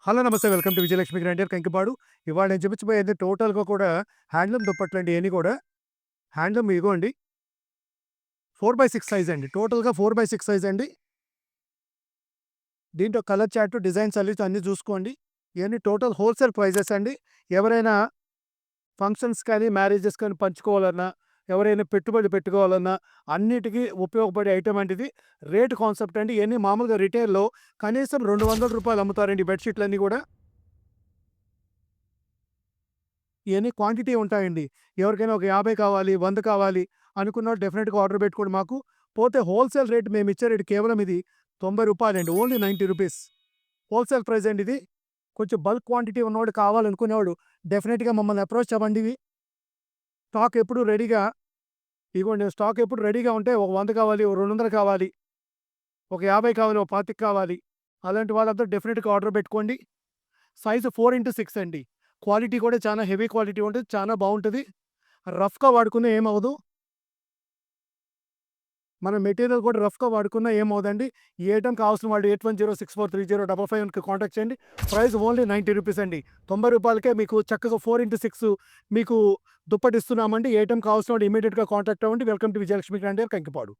Hello నమస్తే. Welcome to Vijayalakshmi grandeur Kankipadu. ఇవాళ నేను చూపించబోయేది టోటల్‌గా కూడా హ్యాండ్లూమ్ దుప్పట్లండి ఇయన్నీ కూడా. హ్యాండ్లూమ్ ఇగోండి 4/6 సైజ్ అండి. టోటల్‌గా 4/6 సైజ్ అండి. దీంట్లో కలర్ చార్ట్, డిజైన్స్ అన్నీ చూసుకోండి. ఇయన్నీ టోటల్ హోల్‌సేల్ ప్రైజెస్ అండి. ఎవరైనా ఫంక్షన్స్ కానీ, మ్యారేజెస్ కానీ పంచుకోవాలన్నా, ఎవరైనా పెట్టుబడి పెట్టుకోవాలన్నా అన్నిటికి ఉపయోగపడే ఐటెమ్ అండి ఇది. రేట్ కాన్సెప్ట్ అండి. ఇయన్నీ మామూలుగా రిటైల్‌లో కనీసం రూ. 200 అమ్ముతారండి ఈ బెడ్‌షీట్లన్నీ కూడా. ఇయన్నీ క్వాంటిటీ ఉంటాయండి. ఎవరికైనా ఒక 50 కావాలి, 100 కావాలి అనుకున్నోళ్ళు డెఫినిట్‌గా ఆర్డర్ పెట్టుకోండి మాకు. పోతే హోల్‌సేల్ రేట్ మేమిచ్చే రేట్ కేవలం ఇది రూ. 90 అండి. ఓన్లీ ₹90. హోల్‌సేల్ ప్రైస్ అండి ఇది. కొంచెం బల్క్ క్వాంటిటీ ఉన్నోడు కావాలనుకునేవాడు డెఫినిట్‌గా మమ్మల్ని అప్రోచ్ అవ్వండి. స్టాక్ ఎప్పుడు రెడీగా ఇగోండి, స్టాక్ ఎప్పుడు రెడీగా ఉంటే ఒక 100 కావాలి, ఒక 200 కావాలి, ఒక 50 కావాలి, ఒక 25 కావాలి. అలాంటి వాళ్ళందరూ డెఫినిట్‌గా ఆర్డర్ పెట్టుకోండి. సైజు 4/6 అండి. క్వాలిటీ కూడా చాలా హెవీ క్వాలిటీ ఉంటది. చాలా బావుంటది. రఫ్‌గా వాడుకున్నా ఏమవ్వదు. మన మెటీరియల్ కూడా రఫ్‌గా వాడుకున్నా ఏమవ్వదండి. ఈ ఐటెమ్ కావాల్సిన వాళ్ళు 8106430555కి కాంటాక్ట్ చేయండి. ప్రైస్ ఓన్లీ ₹90 అండి. ₹90కే మీకు చక్కగా 4/6 మీకు దుప్పటి ఇస్తున్నామండి. ఈ ఐటెమ్ కావాల్సిన వాళ్ళు ఇమ్మీడియేట్‌గా కాంటాక్ట్ అవ్వండి. Welcome to Vijayalakshmi grandeur Kankipadu.